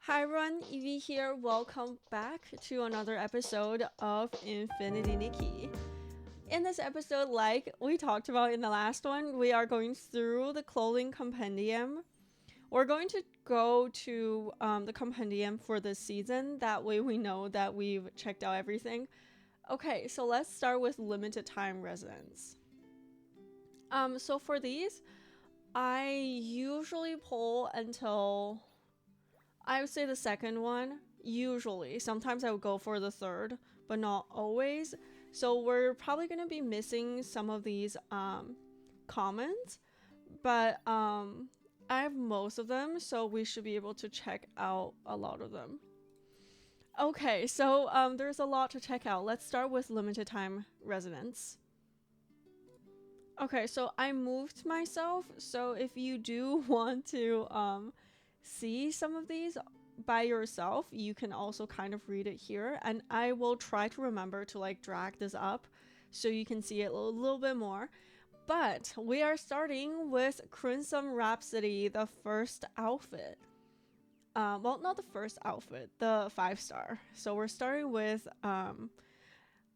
Hi everyone, Evie here. Welcome back to another episode of Infinity Nikki. In this episode, like we talked about in the last one, we are going through the clothing compendium. We're going to go to the compendium for this season. That way we know that we've checked out everything. Okay, so let's start with limited time residence. So for these, I usually pull until I would say the second one, usually. Sometimes I would go for the third, but not always. So we're probably going to be missing some of these comments, but I have most of them, so we should be able to check out a lot of them. Okay, so there's a lot to check out. Let's start with limited time residence. Okay, so I moved myself, so if you do want to see some of these by yourself, you can also kind of read it here, and I will try to remember to like drag this up so you can see it a little bit more. But we are starting with Crimson Rhapsody, the first outfit. Well, not the first outfit, the 5-star. So we're starting with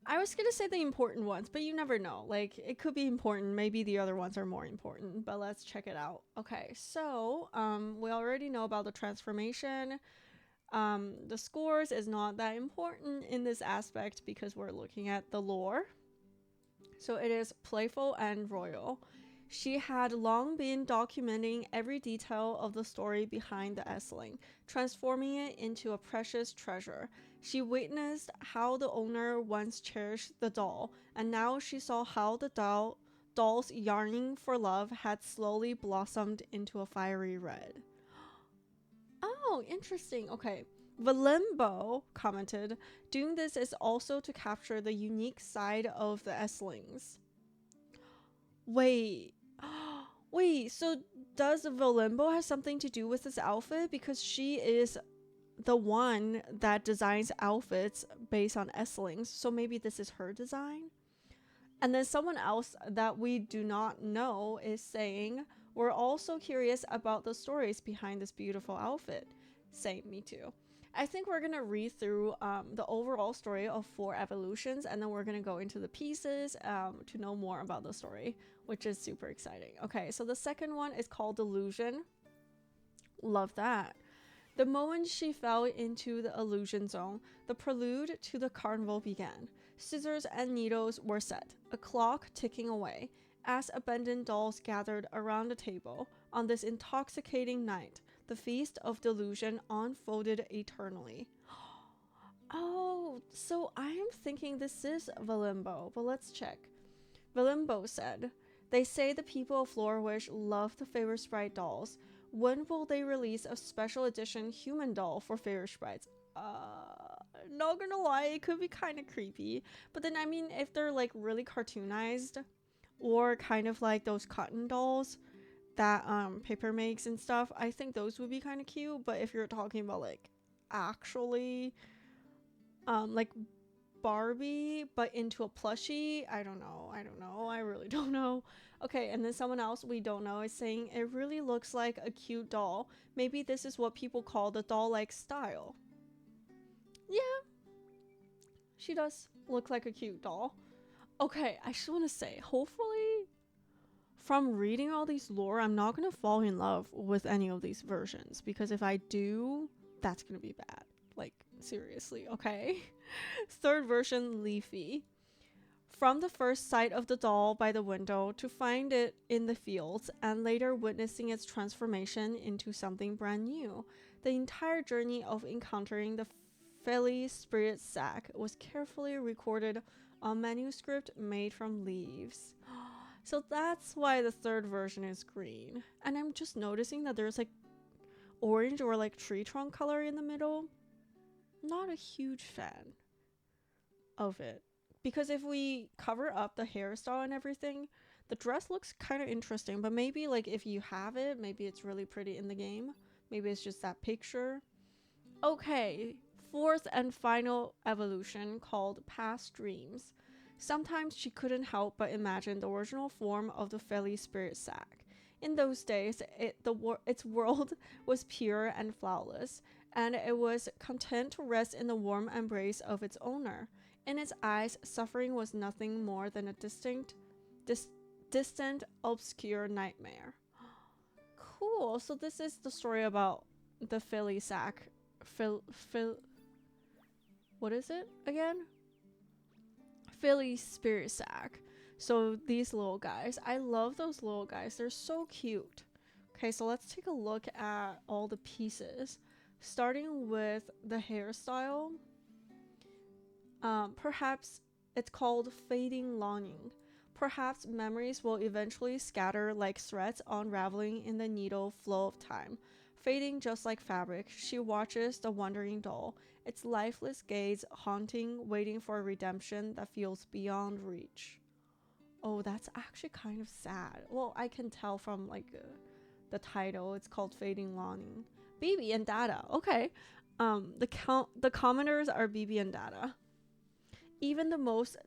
I was gonna say the important ones, but you never know. Like, it could be important. Maybe the other ones are more important, but let's check it out. Okay, so we already know about the transformation. The scores is not that important in this aspect because we're looking at the lore. So it is playful and royal. She had long been documenting every detail of the story behind the Essling, transforming it into a precious treasure. She witnessed how the owner once cherished the doll, and now she saw how the doll's yearning for love had slowly blossomed into a fiery red. Oh, interesting. Okay. Valenbo commented, doing this is also to capture the unique side of the Esslings. Wait. Wait, so does Valenbo have something to do with this outfit? Because she is the one that designs outfits based on Esslings, so maybe this is her design? And then someone else that we do not know is saying, we're also curious about the stories behind this beautiful outfit. Same, me too. I think we're gonna read through the overall story of 4 evolutions, and then we're gonna go into the pieces to know more about the story, which is super exciting. Okay, so the second one is called Delusion. Love that. The moment she fell into the illusion zone, the prelude to the carnival began. Scissors and needles were set, a clock ticking away, as abandoned dolls gathered around the table. On this intoxicating night, the feast of delusion unfolded eternally. Oh, so I'm thinking this is Valenbo, but let's check. Valenbo said, they say the people of Floorwish love the Favorite Sprite dolls. When will they release a special edition human doll for Favorite Sprites? Not gonna lie, it could be kind of creepy. But then, I mean, if they're like really cartoonized or kind of like those cotton dolls that Paper makes and stuff, I think those would be kind of cute. But if you're talking about like actually like Barbie but into a plushie, I don't know, I really don't know. Okay, and then someone else we don't know is saying it really looks like a cute doll. Maybe this is what people call the doll-like style. Yeah, she does look like a cute doll. Okay, I just want to say, hopefully from reading all these lore, I'm not gonna fall in love with any of these versions, because if I do, that's gonna be bad. Like, seriously, okay? Third version, Leafy. From the first sight of the doll by the window to find it in the fields and later witnessing its transformation into something brand new, the entire journey of encountering the Feli spirit sack was carefully recorded on manuscript made from leaves. So that's why the third version is green. And I'm just noticing that there's like orange or like tree trunk color in the middle. Not a huge fan of it, because if we cover up the hairstyle and everything, the dress looks kind of interesting. But maybe like if you have it, maybe it's really pretty in the game, maybe it's just that picture. Okay, fourth and final evolution, called Past Dreams. Sometimes she couldn't help but imagine the original form of the Feli spirit sack. In those days, its world was pure and flawless, and it was content to rest in the warm embrace of its owner. In its eyes, suffering was nothing more than a distant, obscure nightmare. Cool. So this is the story about the Philly sack. What is it again? Philly spirit sack. So these little guys, I love those little guys. They're so cute. Okay, so let's take a look at all the pieces. Starting with the hairstyle. Perhaps it's called fading longing. Perhaps memories will eventually scatter like threads unraveling in the needle flow of time. Fading just like fabric, she watches the wandering doll, its lifeless gaze haunting, waiting for a redemption that feels beyond reach. Oh, that's actually kind of sad. Well, I can tell from the title. It's called Fading Longing. BB and Dada. Okay. The commoners are BB and Dada. Even the most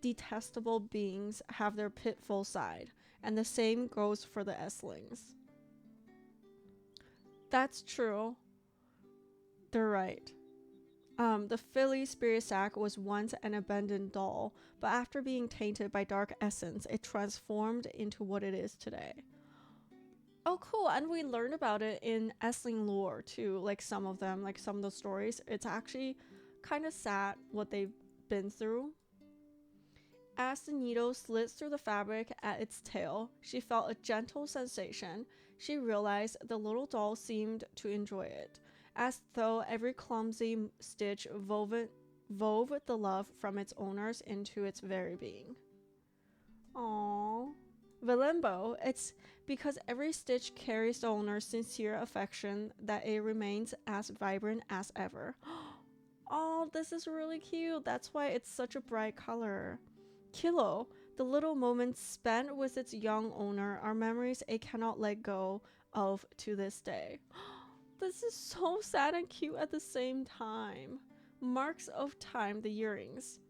detestable beings have their pitiful side, and the same goes for the Esslings. That's true. They're right. The Philly spirit sack was once an abandoned doll, but after being tainted by dark essence, it transformed into what it is today. Oh, cool. And we learned about it in Essling lore too, like some of them, like some of the stories. It's actually kind of sad what they've been through. As the needle slits through the fabric at its tail, she felt a gentle sensation. She realized the little doll seemed to enjoy it, as though every clumsy stitch wove the love from its owners into its very being. Aww. Valenbo, it's because every stitch carries the owner's sincere affection that it remains as vibrant as ever. Oh, this is really cute. That's why it's such a bright color. Kilo, the little moments spent with its young owner are memories it cannot let go of to this day. This is so sad and cute at the same time. Marks of time, the earrings.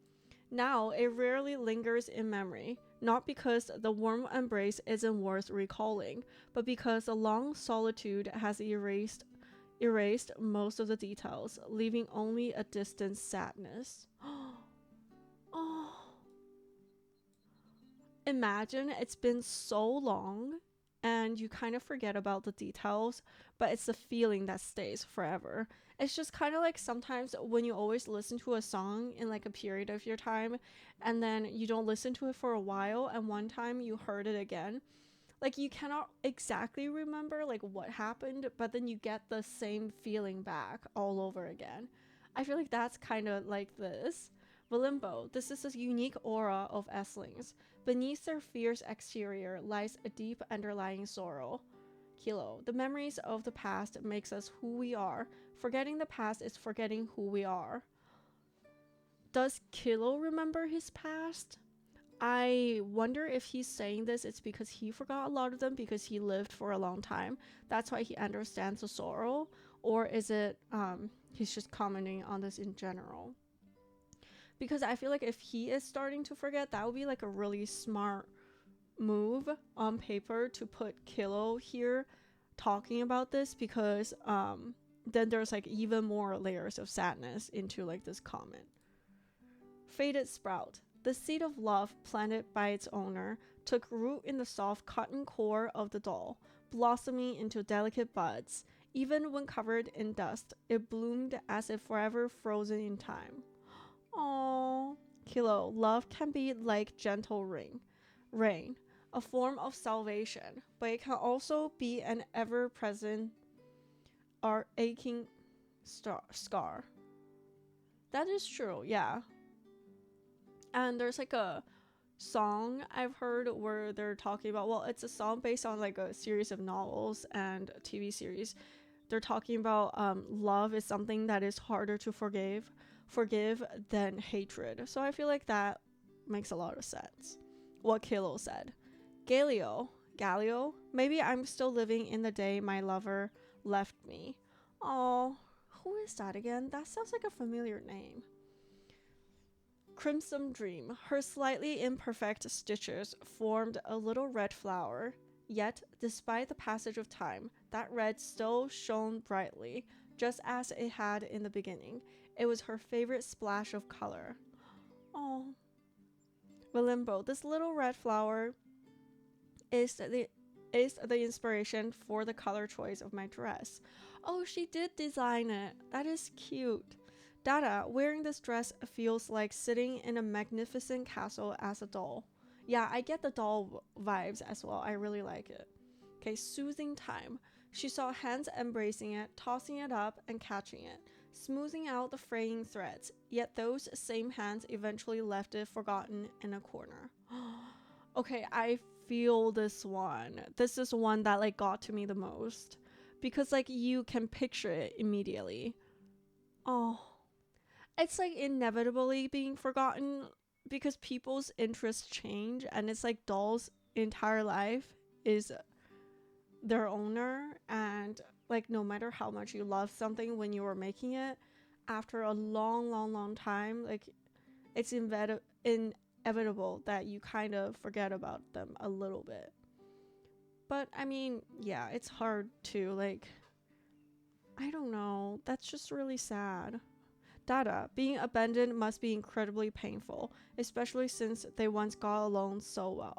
Now it rarely lingers in memory, not because the warm embrace isn't worth recalling, but because the long solitude has erased most of the details, leaving only a distant sadness. Oh. Imagine it's been so long and you kind of forget about the details, but it's the feeling that stays forever. It's just kind of like sometimes when you always listen to a song in like a period of your time and then you don't listen to it for a while and one time you heard it again. Like you cannot exactly remember like what happened, but then you get the same feeling back all over again. I feel like that's kind of like this. Valimbo, this is a unique aura of Esslings. Beneath their fierce exterior lies a deep underlying sorrow. Kilo, the memories of the past makes us who we are. Forgetting the past is forgetting who we are. Does Kilo remember his past? I wonder if he's saying this, it's because he forgot a lot of them because he lived for a long time. That's why he understands the sorrow. Or is it he's just commenting on this in general? Because I feel like if he is starting to forget, that would be like a really smart move on paper to put Kilo here talking about this, because then there's like even more layers of sadness into like this comment. Faded sprout. The seed of love planted by its owner took root in the soft cotton core of the doll, blossoming into delicate buds. Even when covered in dust, it bloomed as if forever frozen in time. Aww. Kilo, love can be like gentle rain, a form of salvation, but it can also be an ever-present aching scar. That is true, yeah. And there's like a song I've heard where they're talking about, well, it's a song based on like a series of novels and a TV series. They're talking about love is something that is harder to forgive than hatred. So I feel like that makes a lot of sense. What Kilo said. Galio, maybe I'm still living in the day my lover left me. Oh, who is that again? That sounds like a familiar name. Crimson Dream. Her slightly imperfect stitches formed a little red flower. Yet, despite the passage of time, that red still shone brightly, just as it had in the beginning. It was her favorite splash of color. Oh. Valenbo, this little red flower is the inspiration for the color choice of my dress. Oh, she did design it. That is cute. Dada, wearing this dress feels like sitting in a magnificent castle as a doll. Yeah, I get the doll vibes as well. I really like it. Okay, soothing time. She saw hands embracing it, tossing it up and catching it, smoothing out the fraying threads. Yet those same hands eventually left it forgotten in a corner. Okay, I feel this one. This is one that like got to me the most because like you can picture it immediately. Oh, it's like inevitably being forgotten because people's interests change, and it's like doll's entire life is their owner, and like no matter how much you love something when you were making it, after a long time, like it's inevitable that you kind of forget about them a little bit. But I mean, yeah, it's hard to like, I don't know, that's just really sad. Dada, being abandoned must be incredibly painful, especially since they once got along so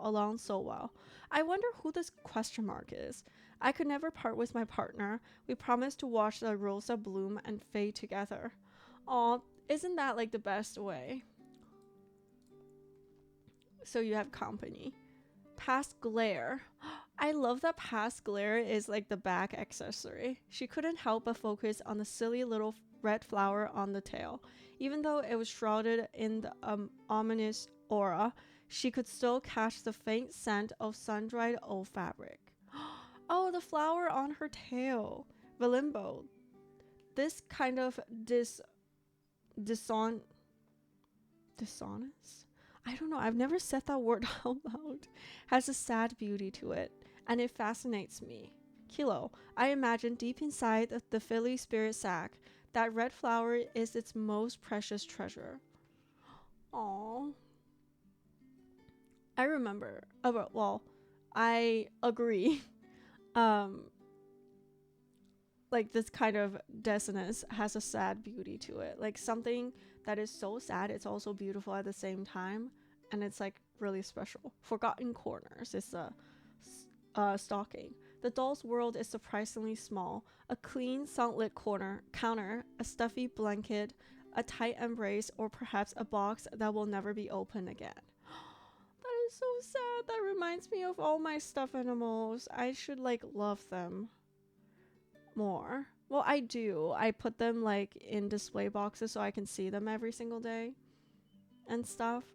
well. I wonder who this question mark is. I could never part with my partner. We promised to watch the rosa bloom and fade together. Aw, isn't that like the best way? So you have company. Past glare. I love that past glare is like the back accessory. She couldn't help but focus on the silly little red flower on the tail. Even though it was shrouded in the ominous aura, she could still catch the faint scent of sun-dried old fabric. Oh, the flower on her tail. Valenbo. This kind of dishonest? I don't know, I've never said that word out loud. Has a sad beauty to it, and it fascinates me. Kilo, I imagine deep inside the Philly spirit sack, that red flower is its most precious treasure. Aww. I remember. Well, I agree. Like this kind of dissonance has a sad beauty to it. Like something that is so sad, it's also beautiful at the same time, and it's like really special. Forgotten corners is a stocking. The doll's world is surprisingly small. A clean, sunlit counter, a stuffy blanket, a tight embrace, or perhaps a box that will never be opened again. That is so sad. That reminds me of all my stuffed animals. I should like love them more. Well, I do. I put them like in display boxes so I can see them every single day and stuff.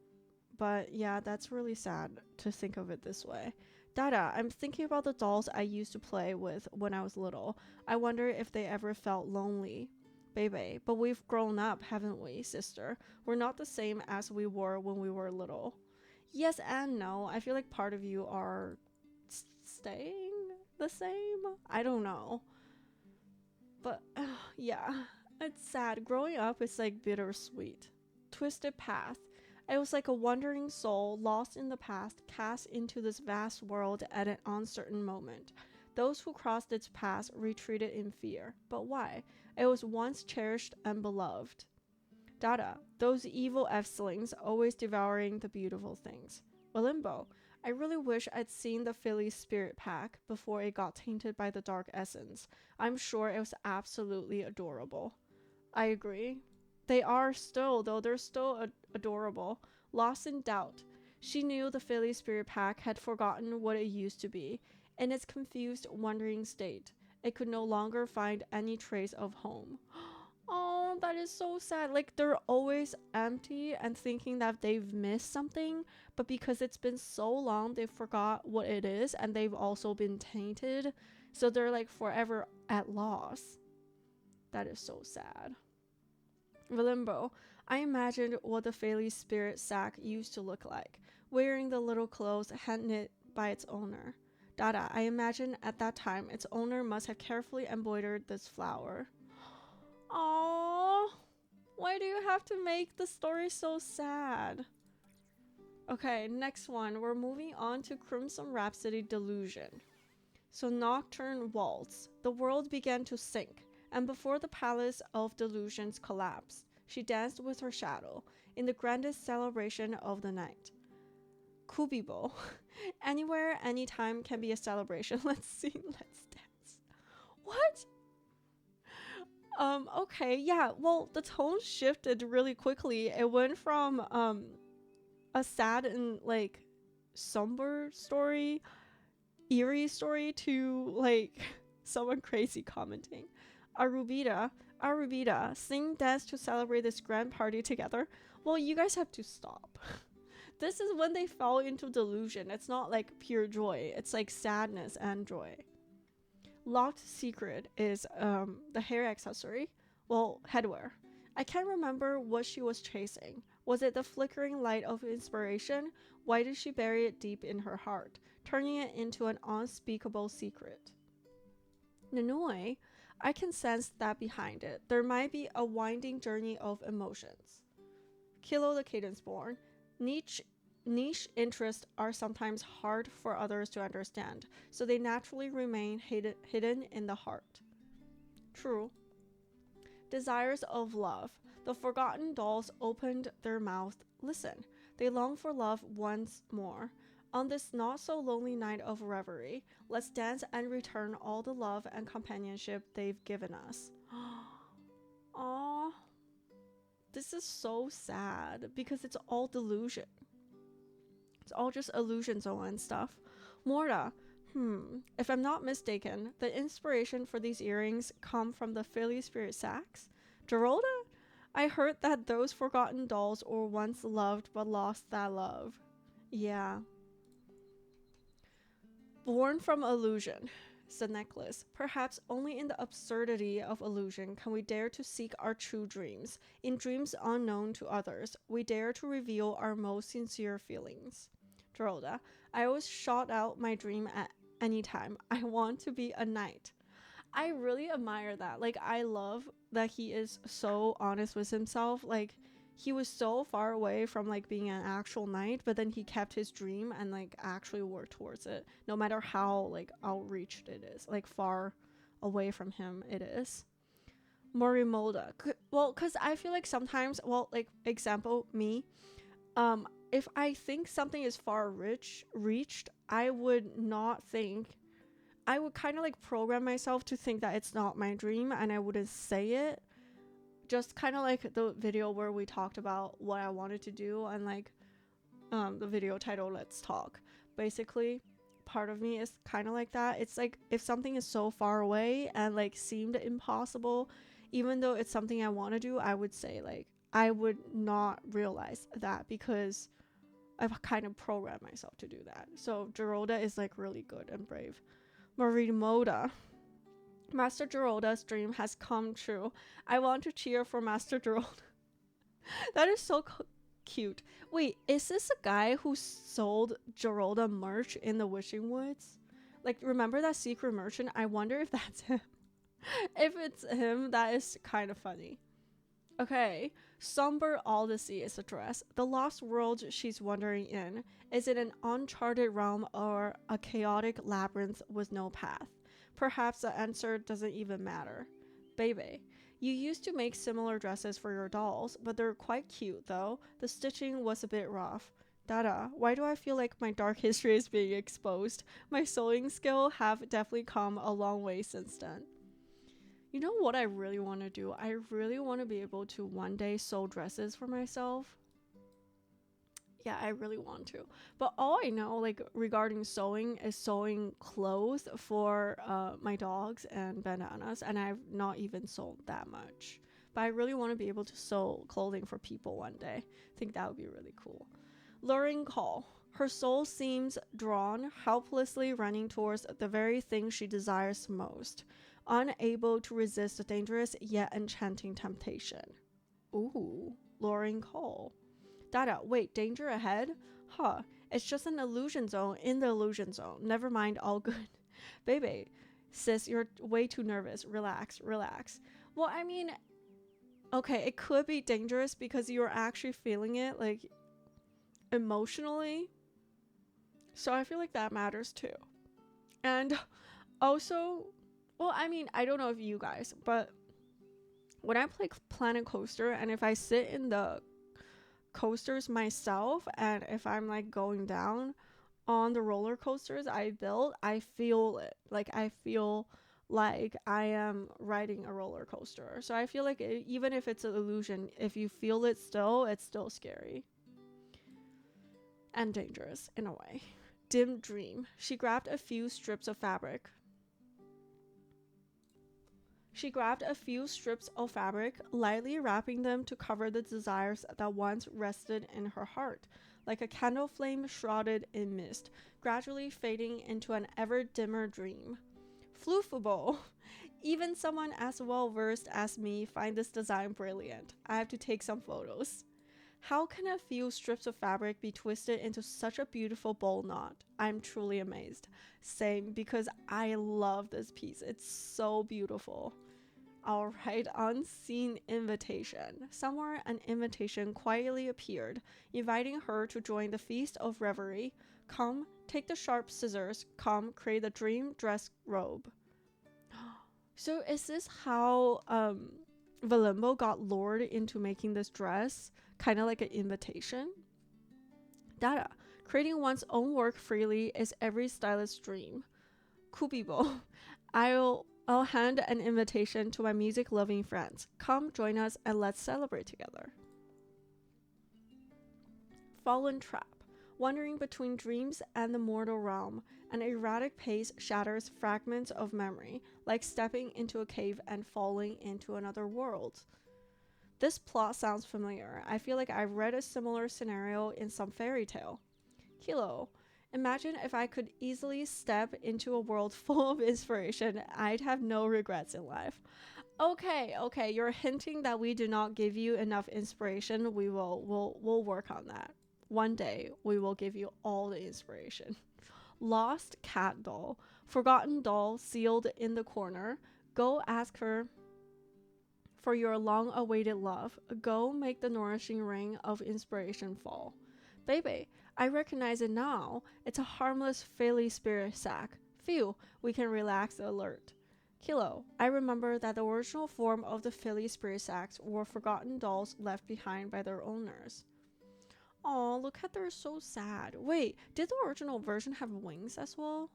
But yeah, that's really sad to think of it this way. Dada, I'm thinking about the dolls I used to play with when I was little. I wonder if they ever felt lonely. Baby, but we've grown up, haven't we, sister? We're not the same as we were when we were little. Yes and no. I feel like part of you are staying the same. I don't know. But yeah, it's sad. Growing up is like bittersweet. Twisted path. It was like a wandering soul lost in the past, cast into this vast world at an uncertain moment. Those who crossed its path retreated in fear. But why? It was once cherished and beloved. Dada, those evil F-slings always devouring the beautiful things. Valenbo, I really wish I'd seen the Philly spirit pack before it got tainted by the dark essence. I'm sure it was absolutely adorable. I agree. They are still, though, they're still adorable. Lost in doubt. She knew the Philly spirit pack had forgotten what it used to be. In its confused, wandering state, it could no longer find any trace of home. Oh, that is so sad. Like, they're always empty and thinking that they've missed something, but because it's been so long, they forgot what it is, and they've also been tainted. So they're like forever at loss. That is so sad. Valenbo, I imagined what the Philly spirit sack used to look like, wearing the little clothes hand knit by its owner. Dada, I imagine at that time its owner must have carefully embroidered this flower. Aww, why do you have to make the story so sad? Okay, next one. We're moving on to Crimson Rhapsody Delusion. So Nocturne Waltz. The world began to sink. And before the palace of delusions collapsed, she danced with her shadow in the grandest celebration of the night. Kubibo. Anywhere, anytime can be a celebration. Let's sing, let's dance. What? Okay, yeah, well, the tone shifted really quickly. It went from a sad and like somber story, eerie story, to like someone crazy commenting. Arubida, sing dance to celebrate this grand party together. Well, you guys have to stop. This is when they fall into delusion. It's not like pure joy. It's like sadness and joy. Locked secret is the hair accessory. Well, headwear. I can't remember what she was chasing. Was it the flickering light of inspiration? Why did she bury it deep in her heart, turning it into an unspeakable secret? Nanoi, I can sense that behind it. There might be a winding journey of emotions. Kilo the Cadence Born. Niche interests are sometimes hard for others to understand, so they naturally remain hidden in the heart. True. Desires of love. The forgotten dolls opened their mouth. Listen, they long for love once more. On this not so lonely night of reverie, let's dance and return all the love and companionship they've given us. Aww. This is so sad because it's all delusion. It's all just illusion zone and stuff. Morta. If I'm not mistaken, the inspiration for these earrings come from the Philly Spirit Sax. Geralda? I heard that those forgotten dolls were once loved but lost that love. Yeah. Born from illusion. It's the necklace. Perhaps only in the absurdity of illusion can we dare to seek our true dreams. In dreams unknown to others, we dare to reveal our most sincere feelings. Geralda, I always shout out my dream at any time. I want to be a knight. I really admire that. Like, I love that he is so honest with himself. Like, he was so far away from like being an actual knight, but then he kept his dream and like actually worked towards it, no matter how like outreached it is, like far away from him it is. Morimoda. Well, because I feel like sometimes, well, like example me, if I think something is far reached, I would not think, I would kind of like program myself to think that it's not my dream, and I wouldn't say it. Just kind of like the video where we talked about what I wanted to do, and like the video title, Let's Talk. Basically, part of me is kind of like that. It's like if something is so far away and like seemed impossible, even though it's something I want to do, I would say like I would not realize that because I've kind of programmed myself to do that. So Geralda is like really good and brave. Morimoda. Master Geralda's dream has come true. I want to cheer for Master Geralda. That is so cute. Wait, is this a guy who sold Geralda merch in the Wishing Woods? Like, remember that secret merchant? I wonder if that's him. If it's him, that is kind of funny. Okay, Somber Odyssey is the dress. The lost world she's wandering in. Is it an uncharted realm or a chaotic labyrinth with no path? Perhaps the answer doesn't even matter. Bebe, you used to make similar dresses for your dolls, but they're quite cute though. The stitching was a bit rough. Dada, why do I feel like my dark history is being exposed? My sewing skill have definitely come a long way since then. You know what I really want to do? I really want to be able to one day sew dresses for myself. Yeah, I really want to. But all I know, like, regarding sewing is sewing clothes for my dogs and bananas, and I've not even sold that much. But I really want to be able to sew clothing for people one day. I think that would be really cool. Luring call. Her soul seems drawn, helplessly running towards the very thing she desires most, unable to resist the dangerous yet enchanting temptation. Ooh, luring call. Dada, wait, danger ahead? Huh, it's just an illusion zone in the illusion zone. Never mind, all good. Baby, sis, you're way too nervous. Relax. Well, I mean, okay, it could be dangerous because you're actually feeling it, like, emotionally. So I feel like that matters too. And also, well, I mean, I don't know if you guys, but when I play Planet Coaster, and if I sit in the coasters myself, and if I'm like going down on the roller coasters I built, I feel it. Like I feel like I am riding a roller coaster. So I feel like even if it's an illusion, if you feel it still, it's still scary and dangerous in a way. Dim dream. She grabbed a few strips of fabric. Lightly wrapping them to cover the desires that once rested in her heart, like a candle flame shrouded in mist, gradually fading into an ever dimmer dream. Floofable. Even someone as well versed as me find this design brilliant. I have to take some photos. How can a few strips of fabric be twisted into such a beautiful bow knot? I'm truly amazed. Same, because I love this piece. It's so beautiful. Alright, unseen invitation. Somewhere an invitation quietly appeared, inviting her to join the feast of reverie. Come, take the sharp scissors. Come, create the dream dress robe. So is this how Valenbo got lured into making this dress? Kind of like an invitation? Data. Creating one's own work freely is every stylist's dream. Kubibo. I'll hand an invitation to my music-loving friends. Come join us and let's celebrate together. Fallen trap. Wandering between dreams and the mortal realm, an erratic pace shatters fragments of memory, like stepping into a cave and falling into another world. This plot sounds familiar. I feel like I've read a similar scenario in some fairy tale. Kilo. Imagine if I could easily step into a world full of inspiration. I'd have no regrets in life. Okay, you're hinting that we do not give you enough inspiration. We'll work on that. One day, we will give you all the inspiration. Lost cat doll. Forgotten doll sealed in the corner. Go ask her for your long-awaited love. Go make the nourishing rain of inspiration fall. Baby, I recognize it now. It's a harmless fairy spirit sack. Phew, we can relax the alert. Kilo, I remember that the original form of the fairy spirit sacks were forgotten dolls left behind by their owners. Oh, look at they're so sad. Wait, did the original version have wings as well?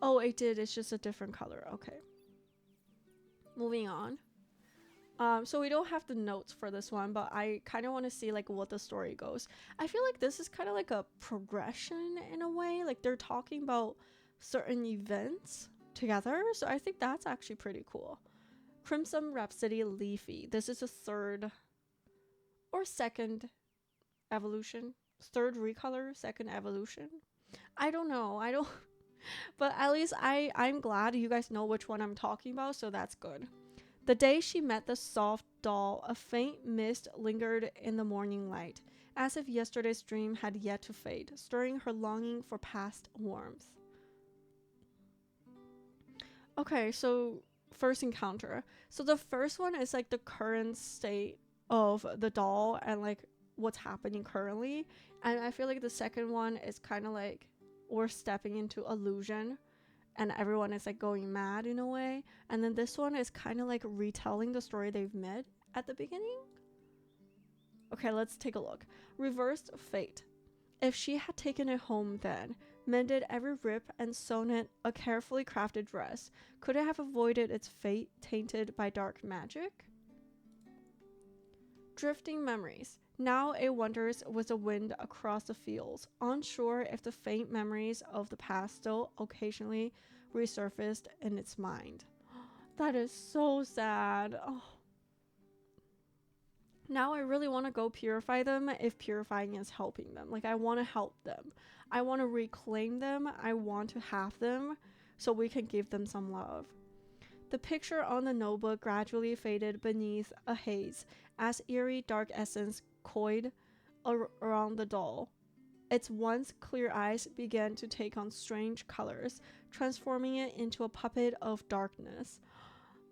Oh, it did. It's just a different color. Okay. Moving on. So we don't have the notes for this one, but I kind of want to see like what the story goes. I feel like this is kind of like a progression in a way. Like they're talking about certain events together. So I think that's actually pretty cool. Crimson Rhapsody Leafy. This is a third or second evolution. Third recolor, second evolution. I don't know. But at least I'm glad you guys know which one I'm talking about, so that's good. The day she met the soft doll, a faint mist lingered in the morning light, as if yesterday's dream had yet to fade, stirring her longing for past warmth. Okay, so first encounter. So the first one is like the current state of the doll and like what's happening currently. And I feel like the second one is kind of like we're stepping into illusion and everyone is like going mad in a way. And then this one is kind of like retelling the story they've met at the beginning. Okay, let's take a look. Reversed fate. If she had taken it home then, mended every rip and sewn it a carefully crafted dress, could it have avoided its fate tainted by dark magic? Drifting memories. Now it wanders with the wind across the fields, unsure if the faint memories of the past still occasionally resurfaced in its mind. That is so sad. Oh. Now I really want to go purify them if purifying is helping them. Like I want to help them. I want to reclaim them. I want to have them so we can give them some love. The picture on the notebook gradually faded beneath a haze as eerie dark essence coiled around the doll. Its once clear eyes began to take on strange colors, transforming it into a puppet of darkness.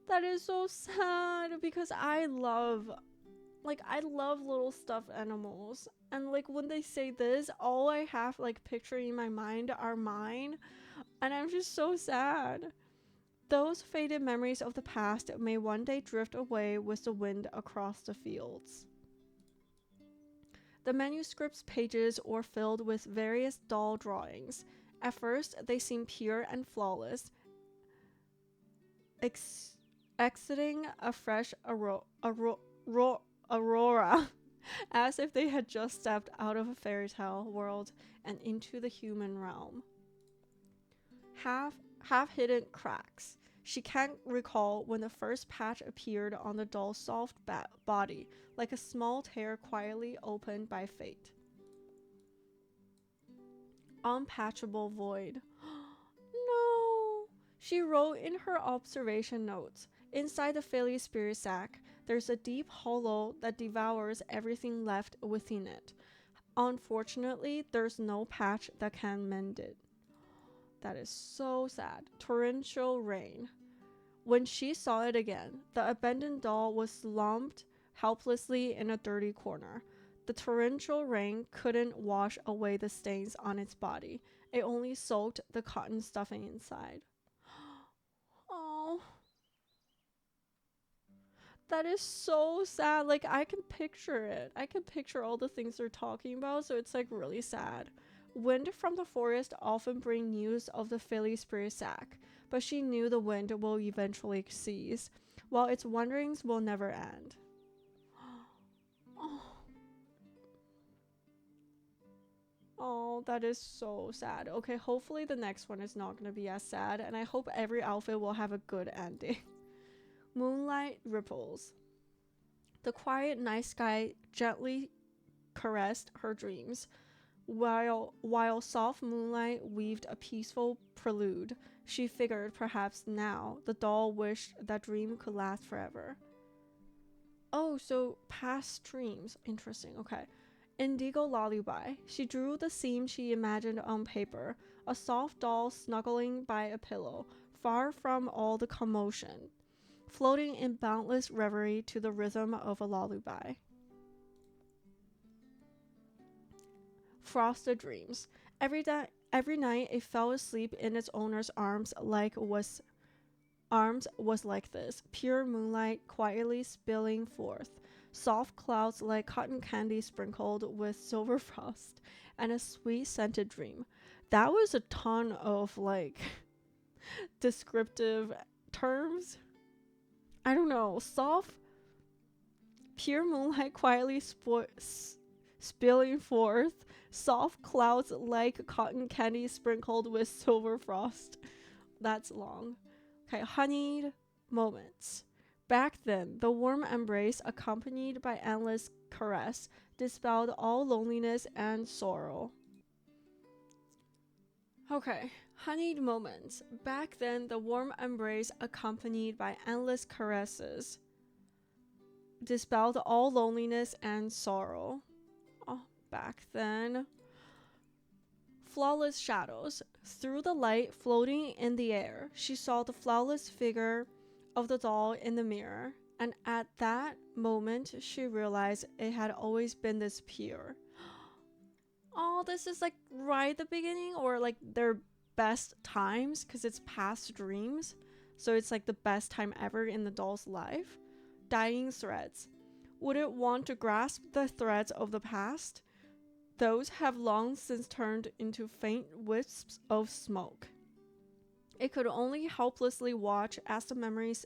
That is so sad because I love little stuffed animals. And like when they say this, all I have like picturing in my mind are mine. And I'm just so sad. Those faded memories of the past may one day drift away with the wind across the fields. The manuscript's pages were filled with various doll drawings. At first, they seemed pure and flawless, exiting a fresh aurora, as if they had just stepped out of a fairy tale world and into the human realm. Half-hidden cracks. She can't recall when the first patch appeared on the doll's soft body, like a small tear quietly opened by fate. Unpatchable void. No! She wrote in her observation notes. Inside the fairy spirit sack, there's a deep hollow that devours everything left within it. Unfortunately, there's no patch that can mend it. That is so sad. Torrential rain. When she saw it again, the abandoned doll was slumped helplessly in a dirty corner. The torrential rain couldn't wash away the stains on its body. It only soaked the cotton stuffing inside. Oh. That is so sad. Like, I can picture it. I can picture all the things they're talking about, so it's like really sad. Wind from the forest often bring news of the fairy spirit sack, but she knew the wind will eventually cease, while its wanderings will never end. Oh, that is so sad. Okay, hopefully the next one is not going to be as sad, and I hope every outfit will have a good ending. Moonlight ripples. The quiet night sky gently caressed her dreams, while soft moonlight weaved a peaceful prelude. She figured perhaps now the doll wished that dream could last forever. Oh, so past dreams. Interesting, okay. Indigo lullaby. She drew the scene she imagined on paper, a soft doll snuggling by a pillow, far from all the commotion, floating in boundless reverie to the rhythm of a lullaby. Frosted dreams. Every night it fell asleep in its owner's arms was like this, pure moonlight quietly spilling forth, soft clouds like cotton candy sprinkled with silver frost, and a sweet scented dream. That was a ton of like descriptive terms. I don't know. Soft, pure moonlight quietly spilling forth, soft clouds like cotton candy sprinkled with silver frost. That's long. Okay, honeyed moments. Back then, the warm embrace accompanied by endless caress dispelled all loneliness and sorrow. Okay, honeyed moments. Back then, the warm embrace accompanied by endless caresses dispelled all loneliness and sorrow. Oh, back then. Flawless shadows. Through the light floating in the air, she saw the flawless figure of the doll in the mirror, and at that moment, she realized it had always been this pure. Oh, this is like right at the beginning, or like their best times, because it's past dreams, so it's like the best time ever in the doll's life. Dying threads. Would it want to grasp the threads of the past? Those have long since turned into faint wisps of smoke. It could only helplessly watch as the memories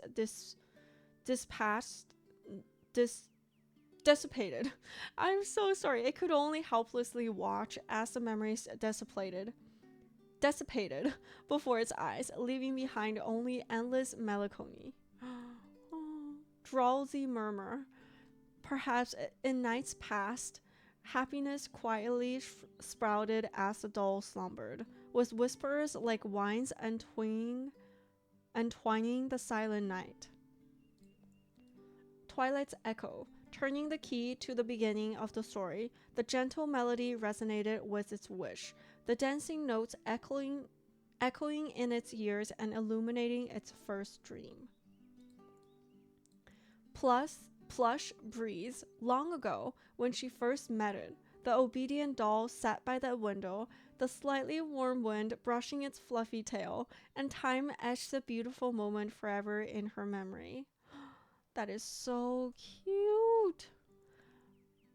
dissipated. I'm so sorry. It could only helplessly watch as the memories dissipated before its eyes, leaving behind only endless melancholy. Drowsy murmur. Perhaps in nights past, happiness quietly sprouted as the doll slumbered, with whispers like winds entwining the silent night. Twilight's echo. Turning the key to the beginning of the story, the gentle melody resonated with its wish, the dancing notes echoing in its ears and illuminating its first dream. Plush breeze. Long ago, when she first met it, the obedient doll sat by the window, the slightly warm wind brushing its fluffy tail, and time etched the beautiful moment forever in her memory. That is so cute.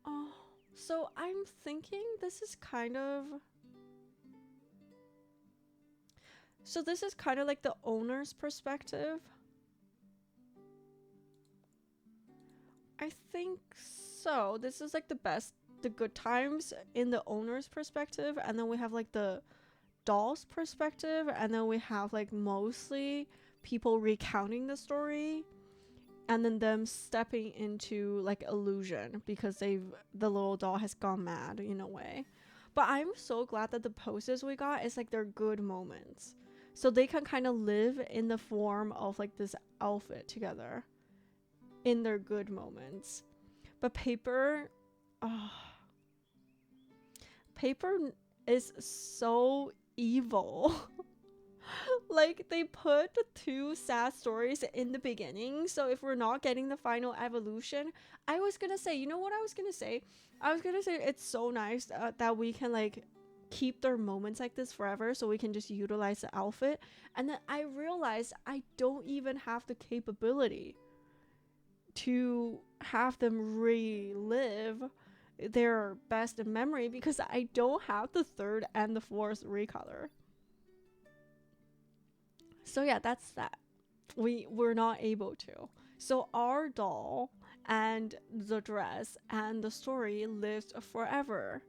Oh, so I'm thinking this is kind of... So this is kind of like the owner's perspective. I think so. This is like the good times in the owner's perspective, and then we have like the doll's perspective, and then we have like mostly people recounting the story, and then them stepping into like illusion because the little doll has gone mad in a way. But I'm so glad that the poses we got is like their good moments, so they can kind of live in the form of like this outfit together in their good moments. But paper, oh, paper is so evil. Like, they put the two sad stories in the beginning, so if we're not getting the final evolution, I was gonna say, you know what I was gonna say? I was gonna say it's so nice that we can like keep their moments like this forever, so we can just utilize the outfit. And then I realized I don't even have the capability to have them relive their best memory because I don't have the third and the fourth recolor. So yeah, that's that. We're not able to. So our doll and the dress and the story lives forever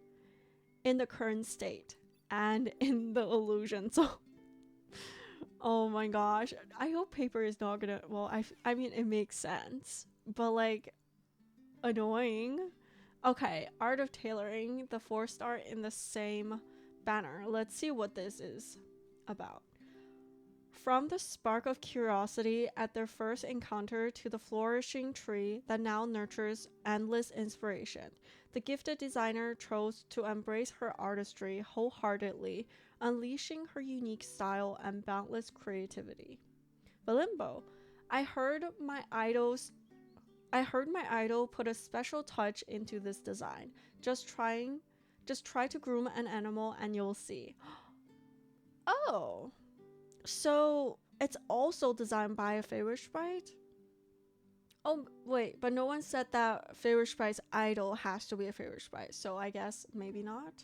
in the current state and in the illusion. So oh my gosh, I hope paper is not gonna, well, I mean it makes sense, but like annoying. Okay, art of tailoring, the 4-star in the same banner. Let's see what this is about. From the spark of curiosity at their first encounter to the flourishing tree that now nurtures endless inspiration, the gifted designer chose to embrace her artistry wholeheartedly, unleashing her unique style and boundless creativity. Valenbo, I heard my idol put a special touch into this design. Just try to groom an animal and you'll see. Oh. So it's also designed by a favorite sprite? Oh wait, but no one said that favorite sprite's idol has to be a favorite sprite, so I guess maybe not.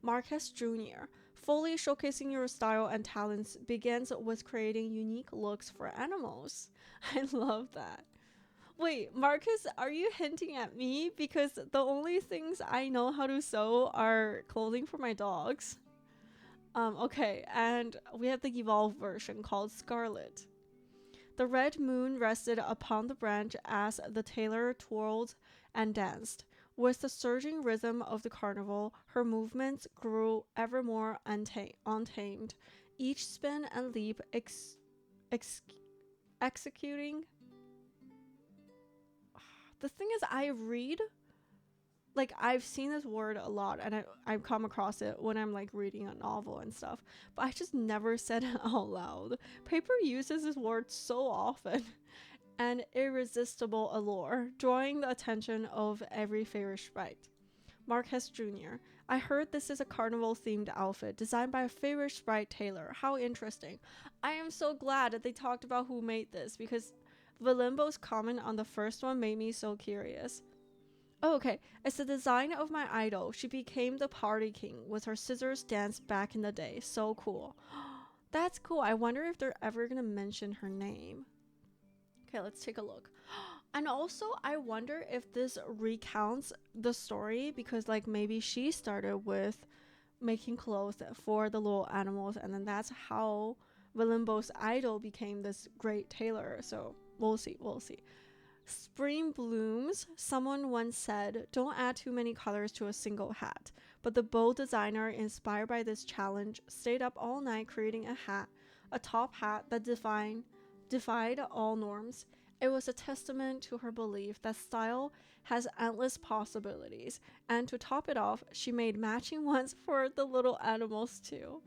Marquez Jr. Fully showcasing your style and talents begins with creating unique looks for animals. I love that. Wait, Marcus, are you hinting at me? Because the only things I know how to sew are clothing for my dogs. Okay, and we have the evolved version called Scarlet. The red moon rested upon the branch as the tailor twirled and danced. With the surging rhythm of the carnival, her movements grew ever more untamed, each spin and leap executing. The thing is, I've seen this word a lot and I've come across it when I'm like reading a novel and stuff, but I just never said it out loud. Paper uses this word so often. An irresistible allure, drawing the attention of every favorite sprite. Marquez Jr. I heard this is a carnival themed outfit designed by a favorite sprite tailor. How interesting. I am so glad that they talked about who made this because Valenbo's comment on the first one made me so curious. Oh, okay. It's the design of my idol. She became the party king with her scissors dance back in the day. So cool. That's cool. I wonder if they're ever gonna mention her name. Okay, let's take a look. And also, I wonder if this recounts the story because like maybe she started with making clothes for the little animals and then that's how Valenbo's idol became this great tailor. So we'll see. Spring blooms, someone once said, don't add too many colors to a single hat. But the bold designer, inspired by this challenge, stayed up all night creating a top hat that defied all norms. It was a testament to her belief that style has endless possibilities. And to top it off, she made matching ones for the little animals too.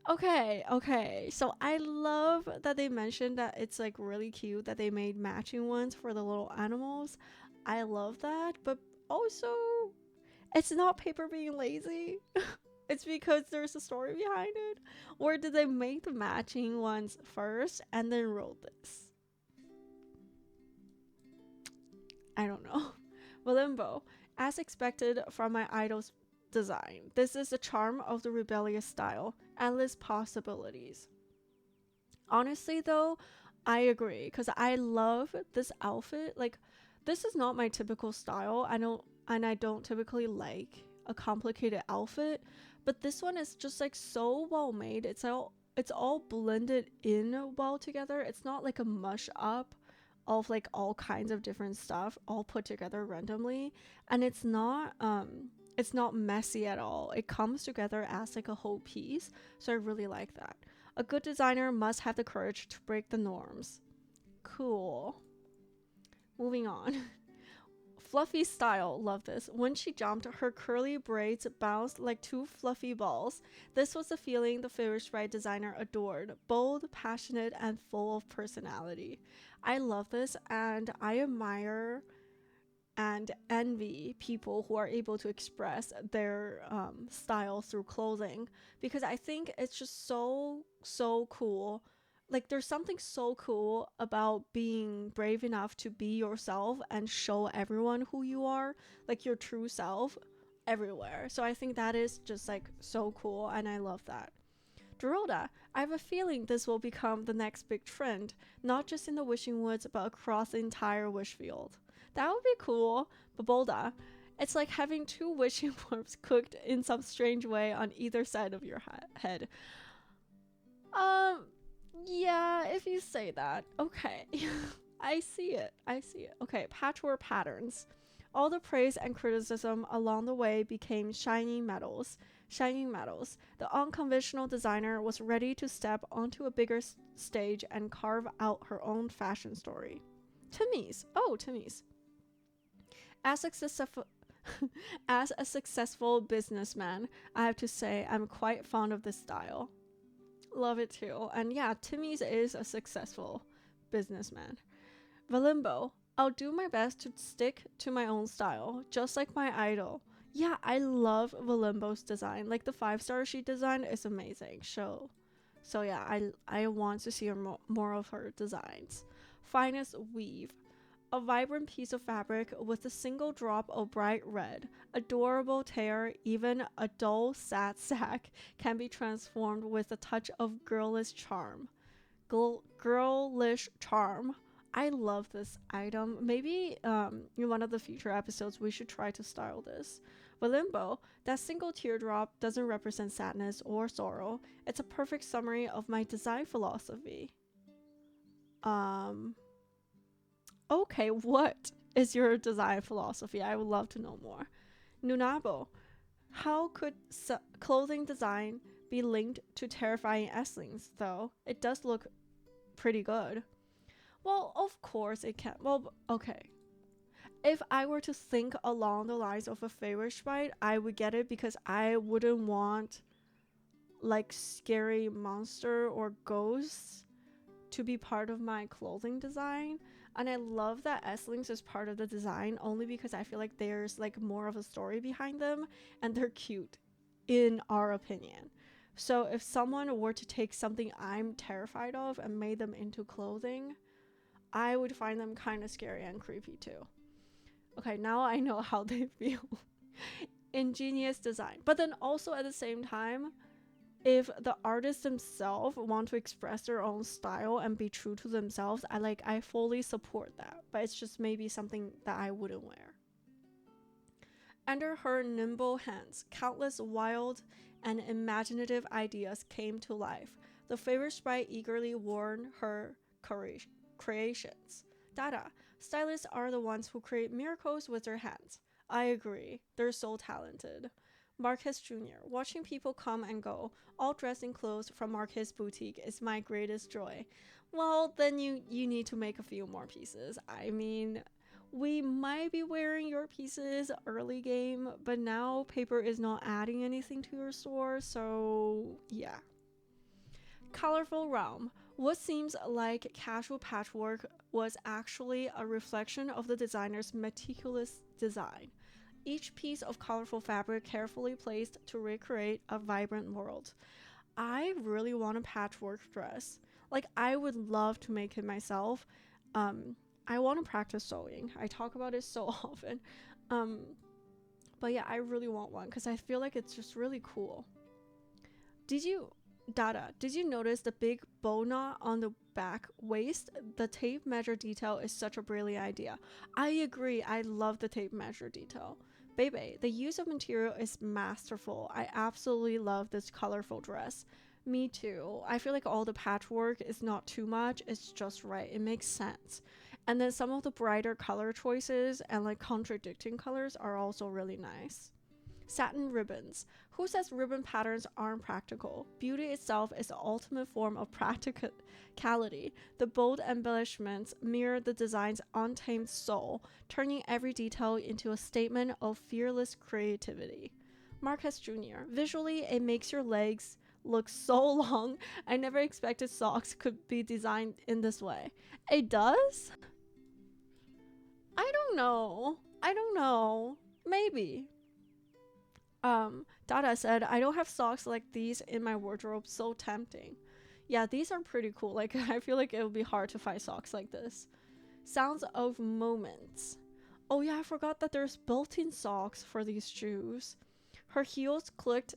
Okay. So I love that they mentioned that it's like really cute that they made matching ones for the little animals. I love that, but also it's not paper being lazy. It's because there's a story behind it? Or did they make the matching ones first and then wrote this? I don't know. Valenbo, as expected from my idol's design, this is the charm of the rebellious style, endless possibilities. Honestly, though, I agree because I love this outfit. Like, this is not my typical style. I don't typically like a complicated outfit, but this one is just like so well made. It's all blended in well together. It's not like a mush up of like all kinds of different stuff all put together randomly, and it's not messy at all. It comes together as like a whole piece, so I really like that. A good designer must have the courage to break the norms. Cool. Moving on. Fluffy style, love this. When she jumped, her curly braids bounced like two fluffy balls. This was the feeling the Favorite Bride designer adored. Bold, passionate, and full of personality. I love this, and I admire and envy people who are able to express their style through clothing, because I think it's just so cool. Like, there's something so cool about being brave enough to be yourself and show everyone who you are, like your true self, everywhere. So I think that is just like so cool, and I love that. Dorota, I have a feeling this will become the next big trend, not just in the wishing woods, but across the entire wish field. That would be cool. Babolda, it's like having two wishing worms cooked in some strange way on either side of your head. Yeah, if you say that. Okay. I see it. Okay, patchwork patterns. All the praise and criticism along the way became shining medals. The unconventional designer was ready to step onto a bigger stage and carve out her own fashion story. Timmy's. As as a successful businessman, I have to say I'm quite fond of this style. Love it too. And yeah, Timmy's is a successful businessman. Valimbo, I'll do my best to stick to my own style, just like my idol. Yeah, I love Valimbo's design. Like, the 5-star she designed is amazing. So yeah, I want to see more of her designs. Finest weave. A vibrant piece of fabric with a single drop of bright red, adorable tear, even a dull sad sack can be transformed with a touch of girlish charm. Girlish charm. I love this item. Maybe in one of the future episodes we should try to style this. Valimbo, that single teardrop doesn't represent sadness or sorrow. It's a perfect summary of my design philosophy. Okay, what is your design philosophy? I would love to know more. Nunabo, how could clothing design be linked to terrifying Esslings, though? It does look pretty good. Well, of course it can. Well, okay. If I were to think along the lines of a favorite sprite, I would get it because I wouldn't want like scary monster or ghosts to be part of my clothing design. And I love that Esslings is part of the design only because I feel like there's like more of a story behind them and they're cute in our opinion. So if someone were to take something I'm terrified of and made them into clothing, I would find them kind of scary and creepy too. Okay, now I know how they feel. Ingenious design. But then also at the same time, if the artists themselves want to express their own style and be true to themselves, I fully support that. But it's just maybe something that I wouldn't wear. Under her nimble hands, countless wild and imaginative ideas came to life. The favorite sprite eagerly wore her creations. Dada, stylists are the ones who create miracles with their hands. I agree. They're so talented. Marcus Jr. Watching people come and go, all dressed in clothes from Marcus Boutique, is my greatest joy. Well, then you need to make a few more pieces. I mean, we might be wearing your pieces early game, but now paper is not adding anything to your store, so yeah. Colorful Realm. What seems like casual patchwork was actually a reflection of the designer's meticulous design. each piece of colorful fabric carefully placed to recreate a vibrant world. I really want a patchwork dress. Like, I would love to make it myself. I want to practice sewing. I talk about it so often. Um, but yeah, I really want one because I feel like it's just really cool. Did you, did you notice the big bow knot on the back waist? The tape measure detail is such a brilliant idea. I agree. I love the tape measure detail. Baby, the use of material is masterful. I absolutely love this colorful dress. Me too. I feel like all the patchwork is not too much. It's just right. It makes sense. And then some of the brighter color choices and like contradicting colors are also really nice. Satin ribbons. Who says ribbon patterns aren't practical? Beauty itself is the ultimate form of practicality. The bold embellishments mirror the design's untamed soul, turning every detail into a statement of fearless creativity. Marquez Jr. Visually, it makes your legs look so long. I never expected socks could be designed in this way. It does? I don't know. Maybe. Dada said, I don't have socks like these in my wardrobe. So tempting. Yeah, these are pretty cool. Like, I feel like it would be hard to find socks like this. Sounds of moments. Oh yeah, I forgot that there's built-in socks for these shoes. Her heels clicked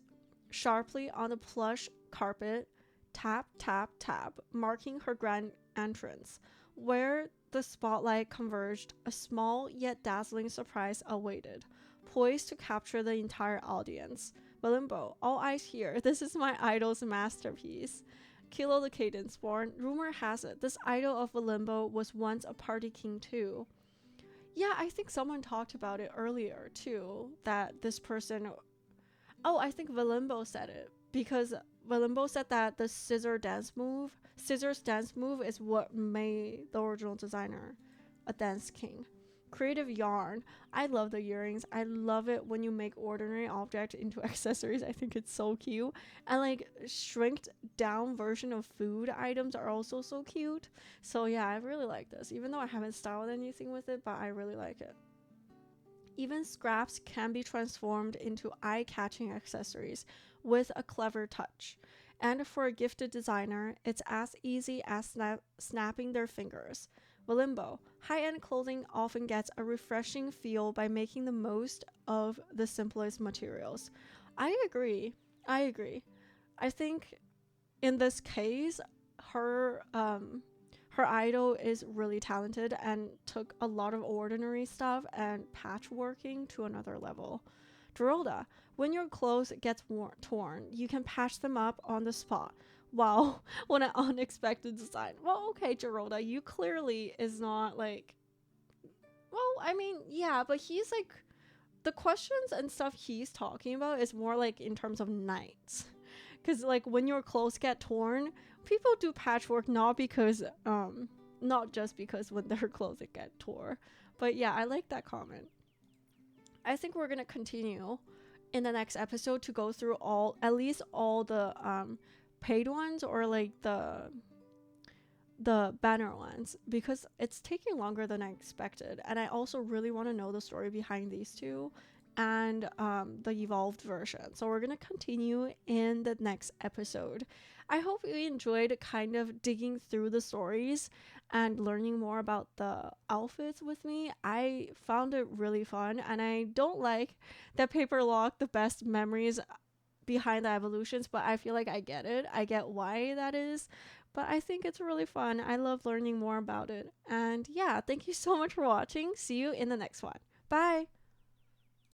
sharply on the plush carpet. Tap, tap, tap, marking her grand entrance. Where the spotlight converged, a small yet dazzling surprise awaited, poised to capture the entire audience. Valenbo, all eyes here. This is my idol's masterpiece. Kilo the Cadence born. Rumor has it, this idol of Valenbo was once a party king too. Yeah, I think someone talked about it earlier too, that this person... Oh, I think Valenbo said it, because Valenbo said that the scissors dance move is what made the original designer a dance king. Creative yarn. I love the earrings. I love it when you make ordinary objects into accessories. I think it's so cute. And like shrinked down version of food items are also so cute. So yeah, I really like this, even though I haven't styled anything with it, but I really like it. Even scraps can be transformed into eye-catching accessories with a clever touch. And for a gifted designer, it's as easy as snapping their fingers. Valenbo, high-end clothing often gets a refreshing feel by making the most of the simplest materials. I agree. I think in this case, her idol is really talented and took a lot of ordinary stuff and patchworking to another level. Geralda, when your clothes get torn, you can patch them up on the spot. Wow, what an unexpected design. Well, okay, Geralda, you clearly is not like... Well, I mean, yeah, but he's like... The questions and stuff he's talking about is more like in terms of nights. Because like when your clothes get torn, people do patchwork not just because when their clothes get torn. But yeah, I like that comment. I think we're gonna continue in the next episode to go through at least all the paid ones, or like the banner ones, because it's taking longer than I expected, and I also really want to know the story behind these two and the evolved version. So we're gonna continue in the next episode. I hope you enjoyed kind of digging through the stories and learning more about the outfits with me. I found it really fun, and I don't like that paper lock the best memories behind the evolutions, but I feel like I get it. I get why that is, but I think it's really fun. I love learning more about it. And yeah, thank you so much for watching. See you in the next one. Bye.